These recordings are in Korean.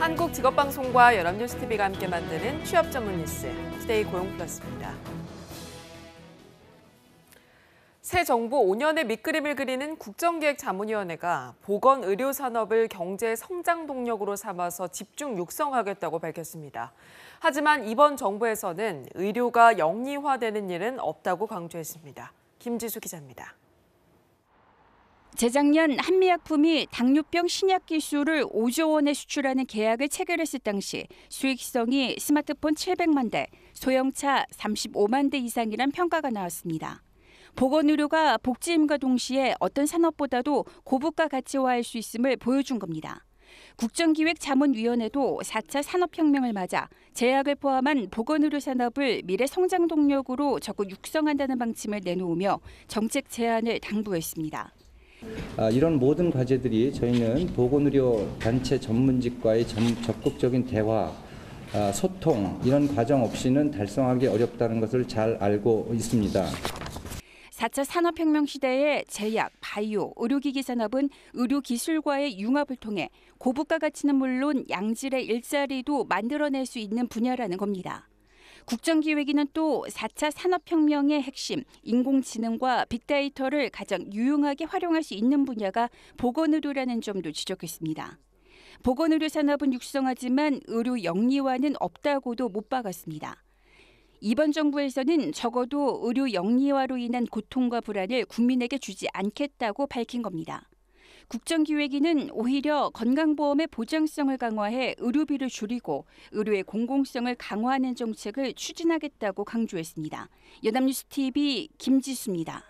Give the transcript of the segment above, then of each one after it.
한국직업방송과 연합뉴스TV가 함께 만드는 취업 전문 뉴스, 투데이 고용플러스입니다. 새 정부 5년의 밑그림을 그리는 국정기획자문위원회가 보건의료산업을 경제 성장 동력으로 삼아서 집중 육성하겠다고 밝혔습니다. 하지만 이번 정부에서는 의료가 영리화되는 일은 없다고 강조했습니다. 김지수 기자입니다. 재작년 한미약품이 당뇨병 신약 기술을 5조 원에 수출하는 계약을 체결했을 당시 수익성이 스마트폰 700만 대, 소형차 35만 대 이상이란 평가가 나왔습니다. 보건의료가 복지임과 동시에 어떤 산업보다도 고부가 가치화할 수 있음을 보여준 겁니다. 국정기획자문위원회도 4차 산업혁명을 맞아 제약을 포함한 보건의료 산업을 미래 성장 동력으로 적극 육성한다는 방침을 내놓으며 정책 제안을 당부했습니다. 이런 모든 과제들이 저희는 보건의료 단체 전문직과의 적극적인 대화, 소통 이런 과정 없이는 달성하기 어렵다는 것을 잘 알고 있습니다. 4차 산업혁명 시대의 제약, 바이오, 의료기기 산업은 의료기술과의 융합을 통해 고부가 가치는 물론 양질의 일자리도 만들어낼 수 있는 분야라는 겁니다. 국정기획위는 또 4차 산업혁명의 핵심, 인공지능과 빅데이터를 가장 유용하게 활용할 수 있는 분야가 보건의료라는 점도 지적했습니다. 보건의료 산업은 육성하지만 의료 영리화는 없다고도 못 박았습니다. 이번 정부에서는 적어도 의료 영리화로 인한 고통과 불안을 국민에게 주지 않겠다고 밝힌 겁니다. 국정기획위는 오히려 건강보험의 보장성을 강화해 의료비를 줄이고 의료의 공공성을 강화하는 정책을 추진하겠다고 강조했습니다. 연합뉴스TV 김지수입니다.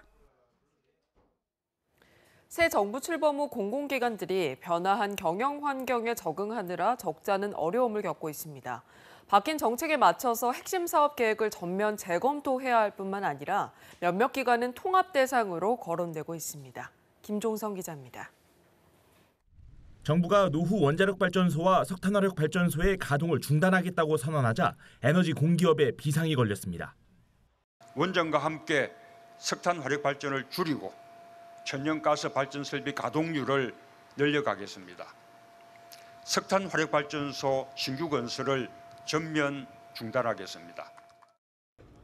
새 정부 출범 후 공공기관들이 변화한 경영 환경에 적응하느라 적잖은 어려움을 겪고 있습니다. 바뀐 정책에 맞춰서 핵심 사업 계획을 전면 재검토해야 할 뿐만 아니라 몇몇 기관은 통합 대상으로 거론되고 있습니다. 김종성 기자입니다. 정부가 노후 원자력발전소와 석탄화력발전소의 가동을 중단하겠다고 선언하자 에너지 공기업에 비상이 걸렸습니다. 원전과 함께 석탄화력발전을 줄이고 천연가스 발전 설비 가동률을 늘려가겠습니다. 석탄화력발전소 신규 건설을 전면 중단하겠습니다.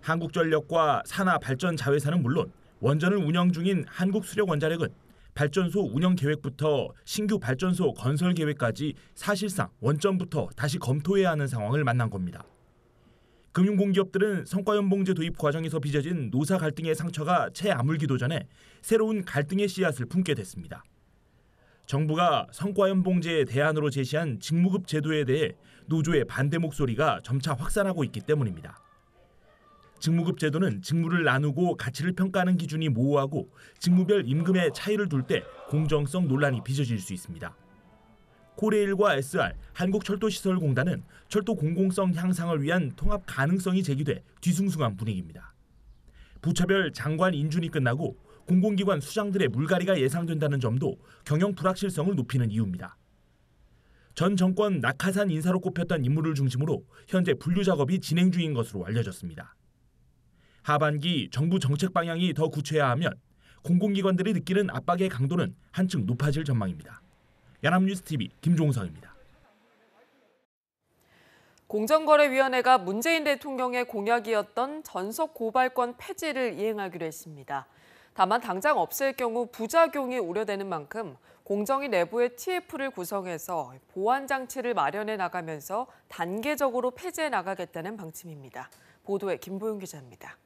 한국전력과 산하발전자회사는 물론 원전을 운영 중인 한국수력원자력은 발전소 운영 계획부터 신규 발전소 건설 계획까지 사실상 원점부터 다시 검토해야 하는 상황을 만난 겁니다. 금융공기업들은 성과연봉제 도입 과정에서 빚어진 노사 갈등의 상처가 채 아물기도 전에 새로운 갈등의 씨앗을 품게 됐습니다. 정부가 성과연봉제의 대안으로 제시한 직무급 제도에 대해 노조의 반대 목소리가 점차 확산하고 있기 때문입니다. 직무급 제도는 직무를 나누고 가치를 평가하는 기준이 모호하고 직무별 임금의 차이를 둘 때 공정성 논란이 빚어질 수 있습니다. 코레일과 SR, 한국철도시설공단은 철도 공공성 향상을 위한 통합 가능성이 제기돼 뒤숭숭한 분위기입니다. 부처별 장관 인준이 끝나고 공공기관 수장들의 물갈이가 예상된다는 점도 경영 불확실성을 높이는 이유입니다. 전 정권 낙하산 인사로 꼽혔던 인물을 중심으로 현재 분류 작업이 진행 중인 것으로 알려졌습니다. 하반기 정부 정책 방향이 더 구체화하면 공공기관들이 느끼는 압박의 강도는 한층 높아질 전망입니다. 연합뉴스TV 김종성입니다. 공정거래위원회가 문재인 대통령의 공약이었던 전속 고발권 폐지를 이행하기로 했습니다. 다만 당장 없앨 경우 부작용이 우려되는 만큼 공정위 내부의 TF를 구성해서 보완 장치를 마련해 나가면서 단계적으로 폐지해 나가겠다는 방침입니다. 보도에 김보윤 기자입니다.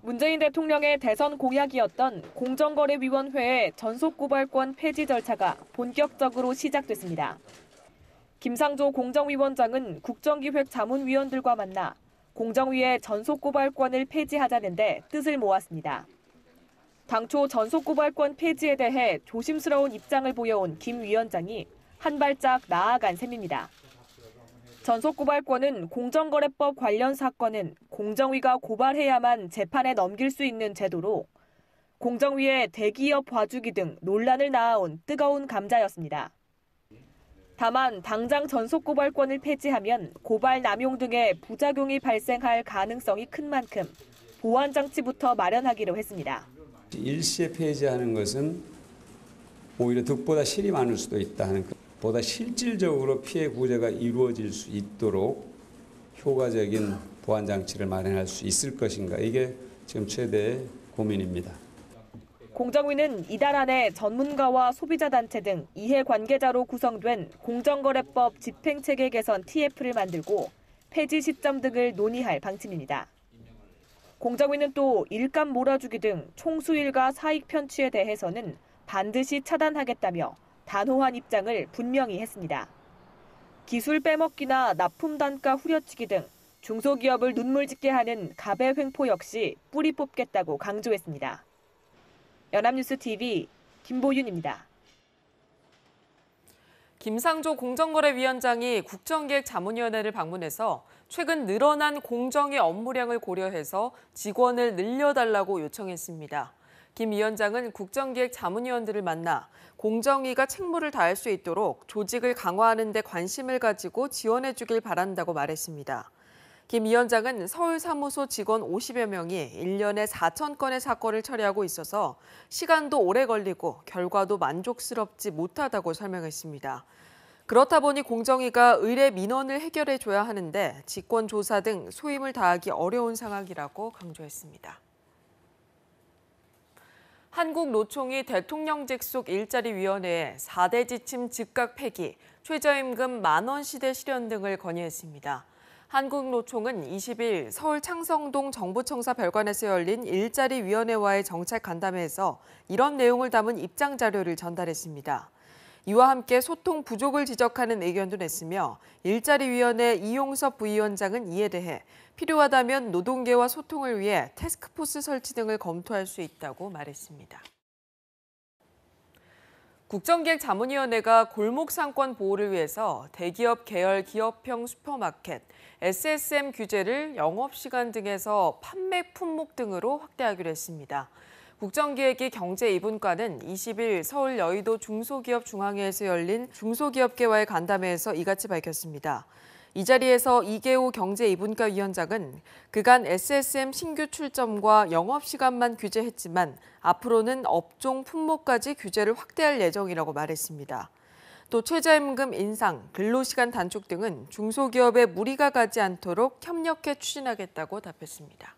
문재인 대통령의 대선 공약이었던 공정거래위원회의 전속고발권 폐지 절차가 본격적으로 시작됐습니다. 김상조 공정위원장은 국정기획자문위원들과 만나 공정위의 전속고발권을 폐지하자는데 뜻을 모았습니다. 당초 전속고발권 폐지에 대해 조심스러운 입장을 보여온 김 위원장이 한 발짝 나아간 셈입니다. 전속고발권은 공정거래법 관련 사건은 공정위가 고발해야만 재판에 넘길 수 있는 제도로 공정위의 대기업 봐주기 등 논란을 낳아온 뜨거운 감자였습니다. 다만 당장 전속고발권을 폐지하면 고발 남용 등의 부작용이 발생할 가능성이 큰 만큼 보완 장치부터 마련하기로 했습니다. 일시에 폐지하는 것은 오히려 득보다 실이 많을 수도 있다는 보다 실질적으로 피해 구제가 이루어질 수 있도록 효과적인 보안 장치를 마련할 수 있을 것인가, 이게 지금 최대의 고민입니다. 공정위는 이달 안에 전문가와 소비자 단체 등 이해관계자로 구성된 공정거래법 집행체계 개선 TF를 만들고 폐지 시점 등을 논의할 방침입니다. 공정위는 또 일감 몰아주기 등 총수일가 사익 편취에 대해서는 반드시 차단하겠다며 단호한 입장을 분명히 했습니다. 기술 빼먹기나 납품 단가 후려치기 등 중소기업을 눈물짓게 하는 갑의 횡포 역시 뿌리 뽑겠다고 강조했습니다. 연합뉴스 TV 김보윤입니다. 김상조 공정거래위원장이 국정기획자문위원회를 방문해서 최근 늘어난 공정위 업무량을 고려해서 직원을 늘려달라고 요청했습니다. 김 위원장은 국정기획자문위원들을 만나 공정위가 책무를 다할 수 있도록 조직을 강화하는 데 관심을 가지고 지원해 주길 바란다고 말했습니다. 김 위원장은 서울 사무소 직원 50여 명이 1년에 4천 건의 사건을 처리하고 있어서 시간도 오래 걸리고 결과도 만족스럽지 못하다고 설명했습니다. 그렇다 보니 공정위가 의뢰 민원을 해결해 줘야 하는데 직권 조사 등 소임을 다하기 어려운 상황이라고 강조했습니다. 한국노총이 대통령직 속 일자리위원회에 4대 지침 즉각 폐기, 최저임금 10,000원 시대 실현 등을 건의했습니다. 한국노총은 20일 서울 창성동 정부청사 별관에서 열린 일자리위원회와의 정책 간담회에서 이런 내용을 담은 입장 자료를 전달했습니다. 이와 함께 소통 부족을 지적하는 의견도 냈으며 일자리위원회 이용섭 부위원장은 이에 대해 필요하다면 노동계와 소통을 위해 태스크포스 설치 등을 검토할 수 있다고 말했습니다. 국정기획자문위원회가 골목상권 보호를 위해서 대기업 계열 기업형 슈퍼마켓, SSM 규제를 영업시간 등에서 판매 품목 등으로 확대하기로 했습니다. 국정기획위 경제 2분과는 20일 서울 여의도 중소기업 중앙회에서 열린 중소기업계와의 간담회에서 이같이 밝혔습니다. 이 자리에서 이계호 경제 2분과 위원장은 그간 SSM 신규 출점과 영업시간만 규제했지만 앞으로는 업종 품목까지 규제를 확대할 예정이라고 말했습니다. 또 최저임금 인상, 근로시간 단축 등은 중소기업에 무리가 가지 않도록 협력해 추진하겠다고 답했습니다.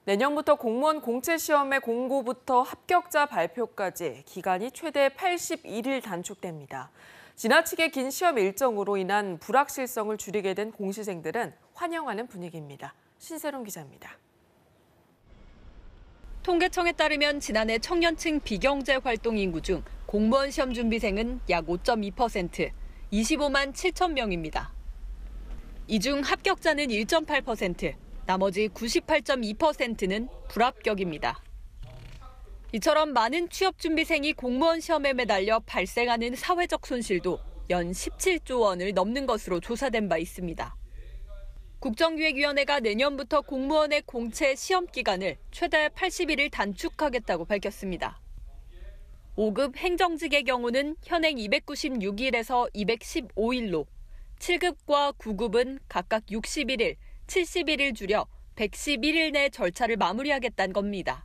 내년부터 공무원 공채시험의 공고부터 합격자 발표까지 기간이 최대 81일 단축됩니다. 지나치게 긴 시험 일정으로 인한 불확실성을 줄이게 된 공시생들은 환영하는 분위기입니다. 신세롬 기자입니다. 통계청에 따르면 지난해 청년층 비경제 활동 인구 중 공무원 시험 준비생은 약 5.2%, 25만 7천 명입니다. 이 중 합격자는 1.8%, 나머지 98.2%는 불합격입니다. 이처럼 많은 취업 준비생이 공무원 시험에 매달려 발생하는 사회적 손실도 연 17조 원을 넘는 것으로 조사된 바 있습니다. 국정기획위원회가 내년부터 공무원의 공채 시험 기간을 최대 80일을 단축하겠다고 밝혔습니다. 5급 행정직의 경우는 현행 296일에서 215일로, 7급과 9급은 각각 61일, 71일 줄여 111일 내 절차를 마무리하겠다는 겁니다.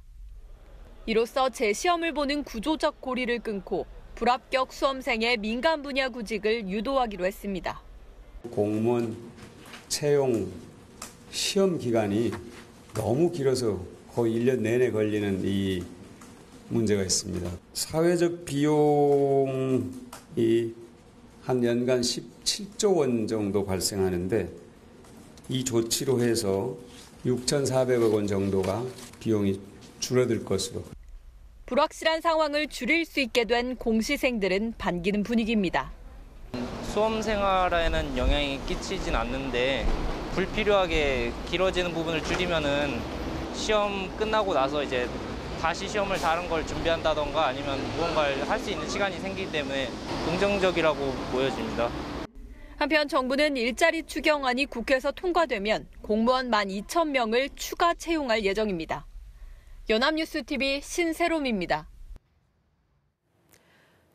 이로써 재시험을 보는 구조적 고리를 끊고 불합격 수험생의 민간 분야 구직을 유도하기로 했습니다. 공무원 채용 시험 기간이 너무 길어서 거의 1년 내내 걸리는 이 문제가 있습니다. 사회적 비용이 한 연간 17조 원 정도 발생하는데 이 조치로 해서 6,400억 원 정도가 비용이 줄어들 것으로. 불확실한 상황을 줄일 수 있게 된 공시생들은 반기는 분위기입니다. 수험 생활에는 영향이 끼치진 않는데 불필요하게 길어지는 부분을 줄이면은 시험 끝나고 나서 이제 다시 시험을 다른 걸 준비한다던가 아니면 무언가를 할 수 있는 시간이 생기기 때문에 긍정적이라고 보여집니다. 한편 정부는 일자리 추경안이 국회에서 통과되면 공무원 12,000명을 추가 채용할 예정입니다. 연합뉴스 TV 신세롬입니다.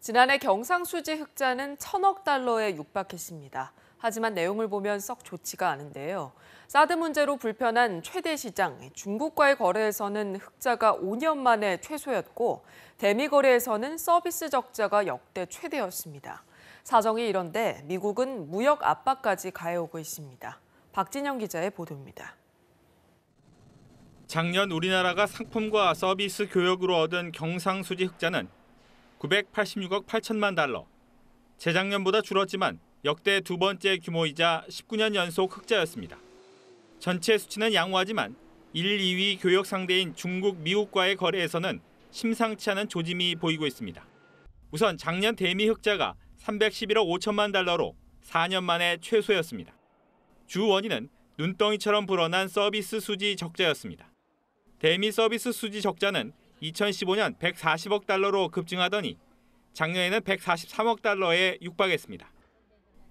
지난해 경상수지 흑자는 1,000억 달러에 육박했습니다. 하지만 내용을 보면 썩 좋지가 않은데요. 사드 문제로 불편한 최대 시장, 중국과의 거래에서는 흑자가 5년 만에 최소였고 대미 거래에서는 서비스 적자가 역대 최대였습니다. 사정이 이런데 미국은 무역 압박까지 가해오고 있습니다. 박진영 기자의 보도입니다. 작년 우리나라가 상품과 서비스 교역으로 얻은 경상수지 흑자는 986억 8천만 달러. 재작년보다 줄었지만 역대 두 번째 규모이자 19년 연속 흑자였습니다. 전체 수치는 양호하지만 1, 2위 교역 상대인 중국, 미국과의 거래에서는 심상치 않은 조짐이 보이고 있습니다. 우선 작년 대미 흑자가 311억 5천만 달러로 4년 만에 최소였습니다. 주 원인은 눈덩이처럼 불어난 서비스 수지 적자였습니다. 대미 서비스 수지 적자는 2015년 140억 달러로 급증하더니 작년에는 143억 달러에 육박했습니다.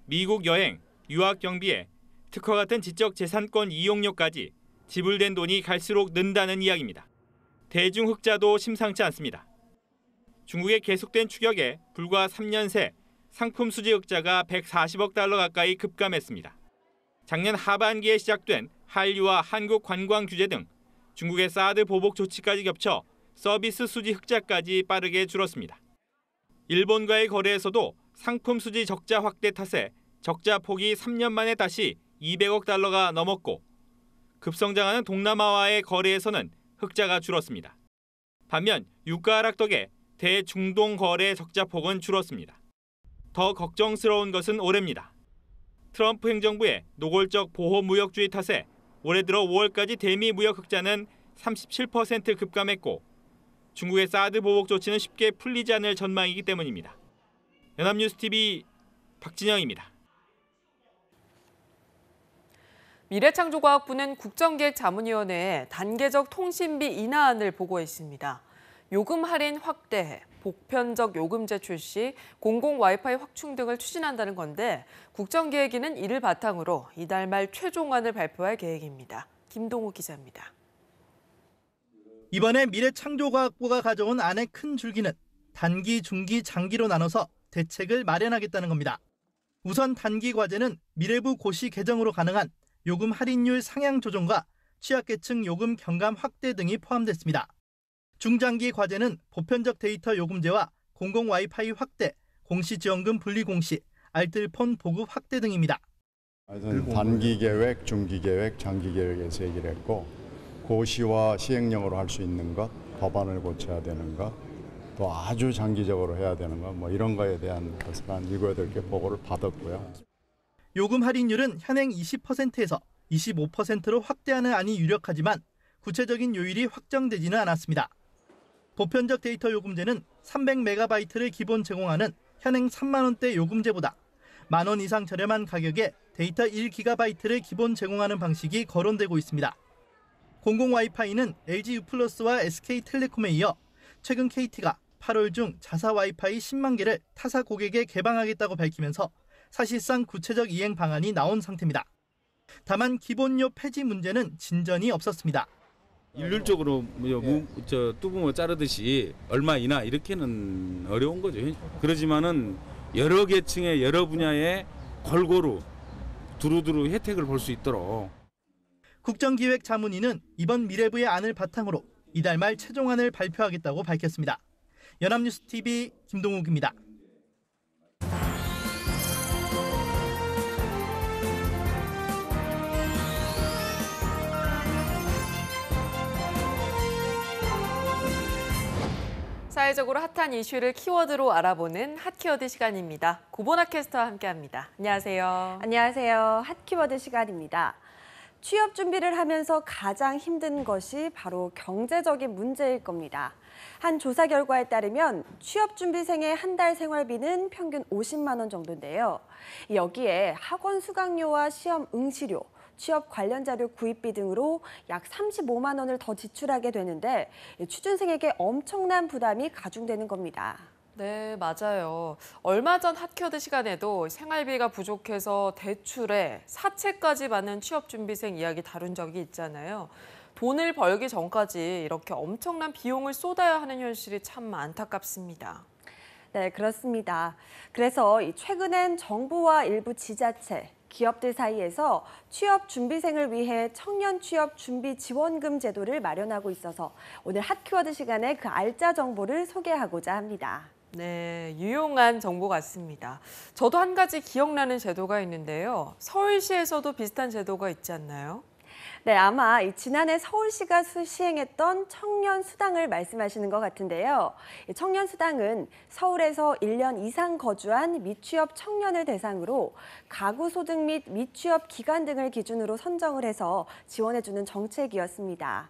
미국 여행, 유학 경비에 특허 같은 지적 재산권 이용료까지 지불된 돈이 갈수록 는다는 이야기입니다. 대중 흑자도 심상치 않습니다. 중국의 계속된 추격에 불과 3년 새 상품 수지 흑자가 140억 달러 가까이 급감했습니다. 작년 하반기에 시작된 한류와 한국 관광 규제 등 중국의 사드 보복 조치까지 겹쳐 서비스 수지 흑자까지 빠르게 줄었습니다. 일본과의 거래에서도 상품 수지 적자 확대 탓에 적자 폭이 3년 만에 다시 200억 달러가 넘었고 급성장하는 동남아와의 거래에서는 흑자가 줄었습니다. 반면 유가 하락 덕에 대중동 거래 적자 폭은 줄었습니다. 더 걱정스러운 것은 올해입니다. 트럼프 행정부의 노골적 보호무역주의 탓에 올해 들어 5월까지 대미 무역 흑자는 37% 급감했고 중국의 사드 보복 조치는 쉽게 풀리지 않을 전망이기 때문입니다. 연합뉴스TV 박진영입니다. 미래창조과학부는 국정기획자문위원회에 단계적 통신비 인하안을 보고했습니다. 요금 할인 확대, 보편적 요금제 출시, 공공 와이파이 확충 등을 추진한다는 건데 국정기획위는 이를 바탕으로 이달 말 최종안을 발표할 계획입니다. 김동욱 기자입니다. 이번에 미래창조과학부가 가져온 안의 큰 줄기는 단기, 중기, 장기로 나눠서 대책을 마련하겠다는 겁니다. 우선 단기 과제는 미래부 고시 개정으로 가능한 요금 할인율 상향 조정과 취약계층 요금 경감 확대 등이 포함됐습니다. 중장기 과제는 보편적 데이터 요금제와 공공 와이파이 확대, 공시지원금 분리공시, 알뜰폰 보급 확대 등입니다. 단기 계획, 중기 계획, 장기 계획에서 얘기를 했고 고시와 시행령으로 할 수 있는 것, 법안을 고쳐야 되는 것, 또 아주 장기적으로 해야 되는 것, 이런 거에 대한 것을 한 7, 8개 보고를 받았고요. 요금 할인율은 현행 20%에서 25%로 확대하는 안이 유력하지만 구체적인 요일이 확정되지는 않았습니다. 보편적 데이터 요금제는 300MB를 기본 제공하는 현행 3만 원대 요금제보다 만 원 이상 저렴한 가격에 데이터 1GB를 기본 제공하는 방식이 거론되고 있습니다. 공공 와이파이는 LG-U+와 SK텔레콤에 이어 최근 KT가 8월 중 자사 와이파이 10만 개를 타사 고객에 개방하겠다고 밝히면서 사실상 구체적 이행 방안이 나온 상태입니다. 다만 기본료 폐지 문제는 진전이 없었습니다. 일률적으로 뚜껑을 자르듯이 얼마 이나 이렇게는 어려운 거죠. 그러지만은 여러 계층의 여러 분야에 골고루 두루두루 혜택을 볼 수 있도록. 국정기획자문위는 이번 미래부의 안을 바탕으로 이달 말 최종안을 발표하겠다고 밝혔습니다. 연합뉴스TV 김동욱입니다. 사회적으로 핫한 이슈를 키워드로 알아보는 핫키워드 시간입니다. 구보나 캐스터와 함께합니다. 안녕하세요. 안녕하세요. 핫키워드 시간입니다. 취업 준비를 하면서 가장 힘든 것이 바로 경제적인 문제일 겁니다. 한 조사 결과에 따르면 취업 준비생의 한 달 생활비는 평균 50만 원 정도인데요. 여기에 학원 수강료와 시험 응시료, 취업 관련 자료 구입비 등으로 약 35만 원을 더 지출하게 되는데 취준생에게 엄청난 부담이 가중되는 겁니다. 네, 맞아요. 얼마 전 핫키워드 시간에도 생활비가 부족해서 대출에 사채까지 받는 취업준비생 이야기 다룬 적이 있잖아요. 돈을 벌기 전까지 이렇게 엄청난 비용을 쏟아야 하는 현실이 참 안타깝습니다. 네, 그렇습니다. 그래서 최근엔 정부와 일부 지자체, 기업들 사이에서 취업 준비생을 위해 청년 취업 준비 지원금 제도를 마련하고 있어서 오늘 핫키워드 시간에 그 알짜 정보를 소개하고자 합니다. 네, 유용한 정보 같습니다. 저도 한 가지 기억나는 제도가 있는데요. 서울시에서도 비슷한 제도가 있지 않나요? 네, 아마 지난해 서울시가 시행했던 청년수당을 말씀하시는 것 같은데요. 청년수당은 서울에서 1년 이상 거주한 미취업 청년을 대상으로 가구 소득 및 미취업 기간 등을 기준으로 선정을 해서 지원해주는 정책이었습니다.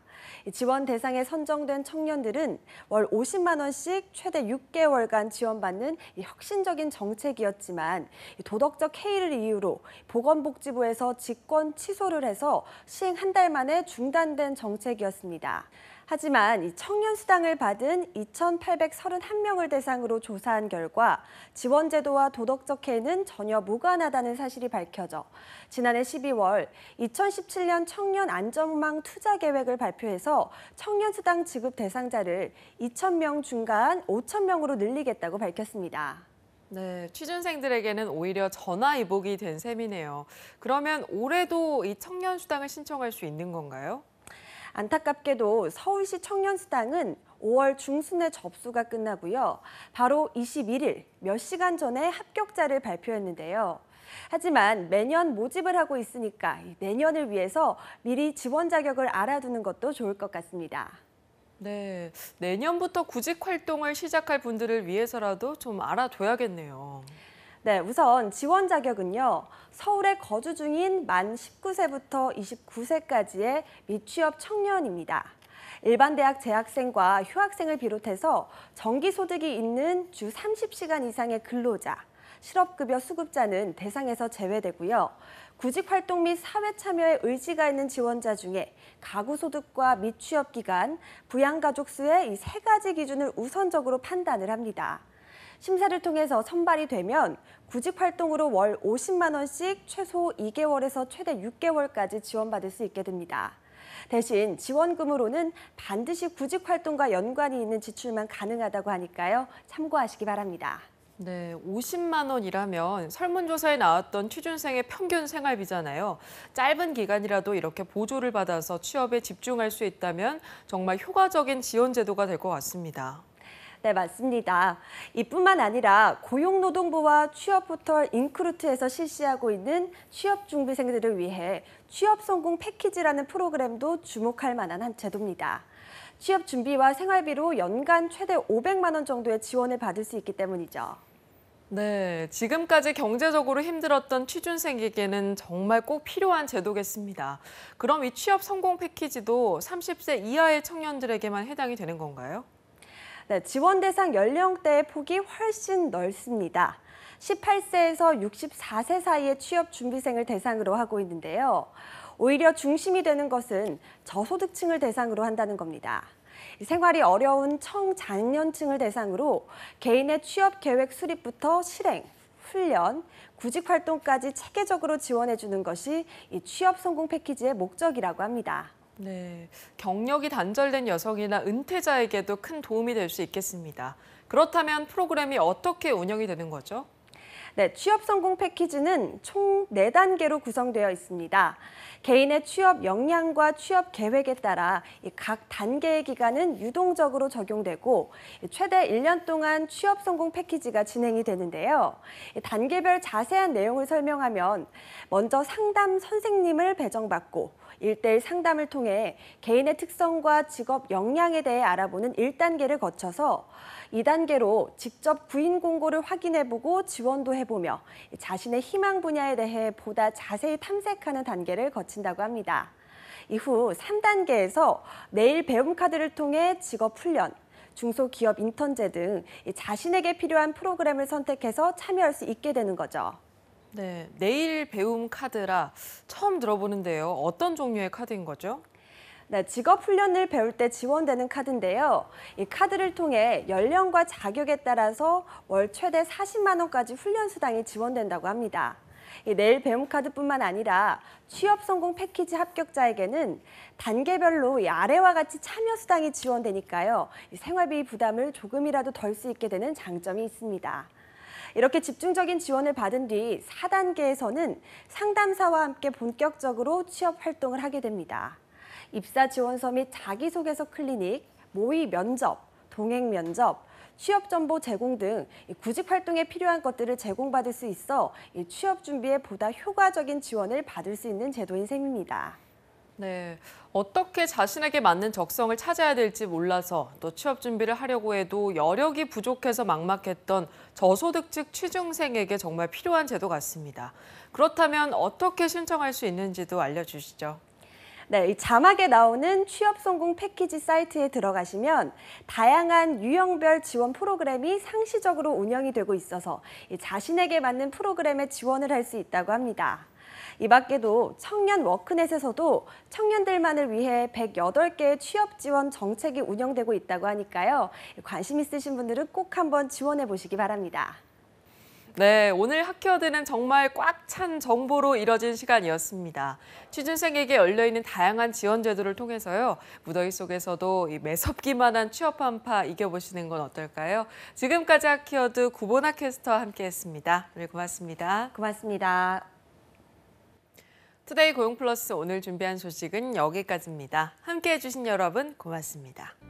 지원 대상에 선정된 청년들은 월 50만 원씩 최대 6개월간 지원받는 혁신적인 정책이었지만 도덕적 해이를 이유로 보건복지부에서 직권 취소를 해서 시행 한 달 만에 중단된 정책이었습니다. 하지만 이 청년수당을 받은 2,831명을 대상으로 조사한 결과 지원제도와 도덕적 해이는 전혀 무관하다는 사실이 밝혀져 지난해 12월 2017년 청년 안전망 투자 계획을 발표해서 청년수당 지급 대상자를 2,000명 중간 5,000명으로 늘리겠다고 밝혔습니다. 네, 취준생들에게는 오히려 전화위복이 된 셈이네요. 그러면 올해도 이 청년수당을 신청할 수 있는 건가요? 안타깝게도 서울시 청년수당은 5월 중순에 접수가 끝나고요. 바로 21일 몇 시간 전에 합격자를 발표했는데요. 하지만 매년 모집을 하고 있으니까 내년을 위해서 미리 지원 자격을 알아두는 것도 좋을 것 같습니다. 네, 내년부터 구직 활동을 시작할 분들을 위해서라도 좀 알아둬야겠네요. 네, 우선 지원 자격은요. 서울에 거주 중인 만 19세부터 29세까지의 미취업 청년입니다. 일반 대학 재학생과 휴학생을 비롯해서 정기소득이 있는 주 30시간 이상의 근로자, 실업급여 수급자는 대상에서 제외되고요. 구직활동 및 사회참여에 의지가 있는 지원자 중에 가구소득과 미취업 기간, 부양가족 수의 이 세 가지 기준을 우선적으로 판단을 합니다. 심사를 통해서 선발이 되면 구직활동으로 월 50만 원씩 최소 2개월에서 최대 6개월까지 지원받을 수 있게 됩니다. 대신 지원금으로는 반드시 구직활동과 연관이 있는 지출만 가능하다고 하니까요. 참고하시기 바랍니다. 네, 50만 원이라면 설문조사에 나왔던 취준생의 평균 생활비잖아요. 짧은 기간이라도 이렇게 보조를 받아서 취업에 집중할 수 있다면 정말 효과적인 지원 제도가 될 것 같습니다. 네, 맞습니다. 이뿐만 아니라 고용노동부와 취업포털 인크루트에서 실시하고 있는 취업준비생들을 위해 취업성공 패키지라는 프로그램도 주목할 만한 한 제도입니다. 취업 준비와 생활비로 연간 최대 500만 원 정도의 지원을 받을 수 있기 때문이죠. 네, 지금까지 경제적으로 힘들었던 취준생에게는 정말 꼭 필요한 제도겠습니다. 그럼 이 취업 성공 패키지도 30세 이하의 청년들에게만 해당이 되는 건가요? 네, 지원 대상 연령대의 폭이 훨씬 넓습니다. 18세에서 64세 사이의 취업 준비생을 대상으로 하고 있는데요. 오히려 중심이 되는 것은 저소득층을 대상으로 한다는 겁니다. 생활이 어려운 청장년층을 대상으로 개인의 취업 계획 수립부터 실행, 훈련, 구직 활동까지 체계적으로 지원해주는 것이 이 취업 성공 패키지의 목적이라고 합니다. 네, 경력이 단절된 여성이나 은퇴자에게도 큰 도움이 될 수 있겠습니다. 그렇다면 프로그램이 어떻게 운영이 되는 거죠? 네, 취업 성공 패키지는 총 4단계로 구성되어 있습니다. 개인의 취업 역량과 취업 계획에 따라 각 단계의 기간은 유동적으로 적용되고 최대 1년 동안 취업 성공 패키지가 진행이 되는데요. 단계별 자세한 내용을 설명하면 먼저 상담 선생님을 배정받고 1:1 상담을 통해 개인의 특성과 직업 역량에 대해 알아보는 1단계를 거쳐서 2단계로 직접 구인 공고를 확인해보고 지원도 해보며 자신의 희망 분야에 대해 보다 자세히 탐색하는 단계를 거친다고 합니다. 이후 3단계에서 내일 배움 카드를 통해 직업 훈련, 중소기업 인턴제 등 자신에게 필요한 프로그램을 선택해서 참여할 수 있게 되는 거죠. 네, 내일 배움 카드라 처음 들어보는데요. 어떤 종류의 카드인 거죠? 네, 직업 훈련을 배울 때 지원되는 카드인데요. 이 카드를 통해 연령과 자격에 따라서 월 최대 40만 원까지 훈련 수당이 지원된다고 합니다. 이 내일 배움 카드뿐만 아니라 취업 성공 패키지 합격자에게는 단계별로 이 아래와 같이 참여 수당이 지원되니까요. 이 생활비 부담을 조금이라도 덜 수 있게 되는 장점이 있습니다. 이렇게 집중적인 지원을 받은 뒤 4단계에서는 상담사와 함께 본격적으로 취업 활동을 하게 됩니다. 입사 지원서 및 자기소개서 클리닉, 모의 면접, 동행 면접, 취업 정보 제공 등 구직 활동에 필요한 것들을 제공받을 수 있어 취업 준비에 보다 효과적인 지원을 받을 수 있는 제도인 셈입니다. 네, 어떻게 자신에게 맞는 적성을 찾아야 될지 몰라서 또 취업 준비를 하려고 해도 여력이 부족해서 막막했던 저소득층 취준생에게 정말 필요한 제도 같습니다. 그렇다면 어떻게 신청할 수 있는지도 알려주시죠. 네, 이 자막에 나오는 취업 성공 패키지 사이트에 들어가시면 다양한 유형별 지원 프로그램이 상시적으로 운영이 되고 있어서 자신에게 맞는 프로그램에 지원을 할 수 있다고 합니다. 이 밖에도 청년 워크넷에서도 청년들만을 위해 108개의 취업 지원 정책이 운영되고 있다고 하니까요. 관심 있으신 분들은 꼭 한번 지원해 보시기 바랍니다. 네, 오늘 학키워드는 정말 꽉 찬 정보로 이뤄진 시간이었습니다. 취준생에게 열려있는 다양한 지원 제도를 통해서요. 무더위 속에서도 이 매섭기만 한 취업 한파 이겨보시는 건 어떨까요? 지금까지 학키워드 구본아 캐스터와 함께했습니다. 오늘 고맙습니다. 고맙습니다. 투데이 고용플러스 오늘 준비한 소식은 여기까지입니다. 함께해 주신 여러분 고맙습니다.